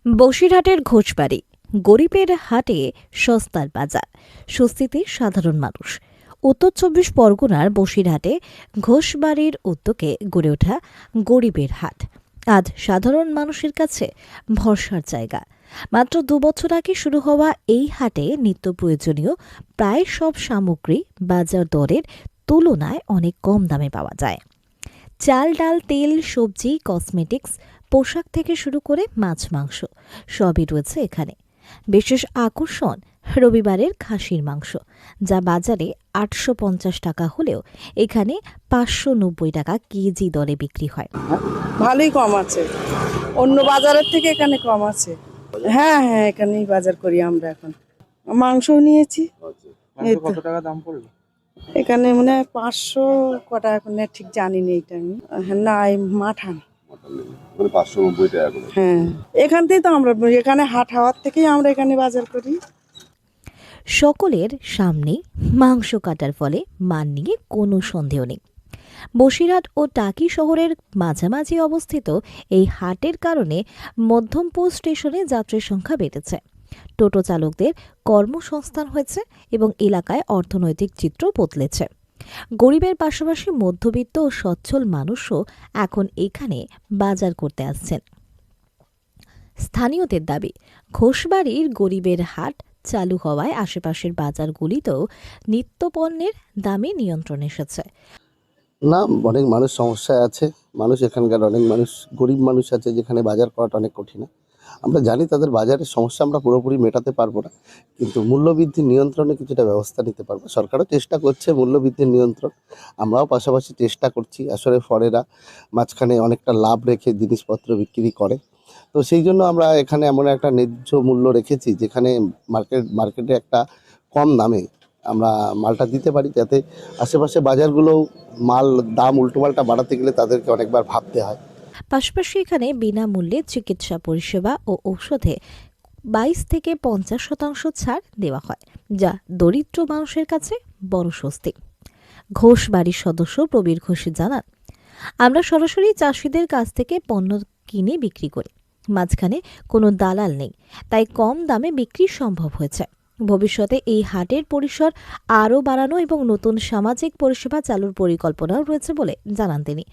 বসিরহাটের ঘোষবাড়ি গরিবের হাটে সস্তার বাজার, স্বস্তিতে সাধারণ মানুষ। উত্তর ২৪ পরগনার বসিরহাটে ঘোষবাড়ির উদ্যোগে গড়ে ওঠা গরিবের হাট আজ সাধারণ মানুষের কাছে ভরসার জায়গা। মাত্র ২ বছর আগে শুরু হওয়া এই হাটে নিত্য প্রয়োজনীয় প্রায় সব সামগ্রী বাজার দরের তুলনায় অনেক কম দামে পাওয়া যায়। চাল, ডাল, তেল, সবজি, কসমেটিক্স, পোশাক থেকে শুরু করে মাছ, মাংস সবই রয়েছে এখানে। বিশেষ আকর্ষণ রবিবারের খাসির মাংস, যা বাজারে ৮৫০ টাকা হলেও এখানে ৫৯০ টাকা কেজি দরে বিক্রি হয়। ভালোই কম আছে, অন্য বাজারের থেকে এখানে কম আছে। হ্যাঁ হ্যাঁ, এখানেই বাজার করি আমরা। এখন মাংস নিয়েছি। এই তো। কত টাকা দাম পড়লো? এখানে মনে হয় ৫০০ কটা, এখন ঠিক জানি না এটা আমি। না, এই মাঠান। মানে 590 টাকা করে। হ্যাঁ, এখান থেকেই তো আমরা, এখানে হাট হওয়ার থেকেই আমরা এখানে বাজার করি। সকলের সামনে মাংস কাটার ফলে মান নিয়ে কোনো সন্দেহ নেই। বসিরহাট ও টাকি শহরের মাঝামাঝি অবস্থিত এই হাটের কারণে মধ্যমপুর স্টেশনে যাত্রীর সংখ্যা বেড়েছে, টোটো চালকদের কর্মসংস্থান হয়েছে এবং এলাকায় অর্থনৈতিক চিত্র বদলেছে। গরিবের পাশাপাশি মধ্যবিত্ত ও সচ্ছল মানুষও এখন এখানে বাজার করতে আসছেন। স্থানীয়দের দাবি, ঘোষবাড়ির গরিবের হাট চালু হওয়ায় আশেপাশের বাজারগুলিতেও নিত্যপণ্যের দামে নিয়ন্ত্রণ এসেছে। না, অনেক মানুষ সমস্যায় আছে। এখানকার অনেক মানুষ, গরিব মানুষ আছে যেখানে বাজার করাটা অনেক কঠিন। আমরা জানি তাদের বাজারের সমস্যা আমরা পুরোপুরি মেটাতে পারবো না, কিন্তু মূল্যবৃদ্ধির নিয়ন্ত্রণে কিছুটা ব্যবস্থা নিতে পারবো। সরকারও চেষ্টা করছে মূল্যবৃদ্ধির নিয়ন্ত্রণ, আমরাও পাশাপাশি চেষ্টা করছি। আসলে ফরেরা মাঝখানে অনেকটা লাভ রেখে জিনিসপত্র বিক্রি করে, তো সেই জন্য আমরা এখানে এমন একটা ন্যায্য মূল্য রেখেছি যেখানে মার্কেটে একটা কম দামে আমরা মালটা দিতে পারি, যাতে আশেপাশে বাজারগুলোও মাল দাম উল্টোপাল্টা বাড়াতে গেলে তাদেরকে অনেকবার ভাবতে হয়। পাশাপাশি এখানে বিনামূল্যে চিকিৎসা পরিষেবা ও ঔষধে ২২ থেকে ৫০% ছাড় দেওয়া হয়, যা দরিদ্র মানুষের কাছে বড় স্বস্তি। ঘোষ বাড়ির সদস্য প্রবীর ঘোষ জানান, আমরা সরাসরি চাষিদের কাছ থেকে পণ্য কিনে বিক্রি করি, মাঝখানে কোনো দালাল নেই, তাই কম দামে বিক্রি সম্ভব হয়েছে। ভবিষ্যতে এই হাটের পরিসর আরও বাড়ানো এবং নতুন সামাজিক পরিষেবা চালুর পরিকল্পনাও রয়েছে বলে জানান তিনি।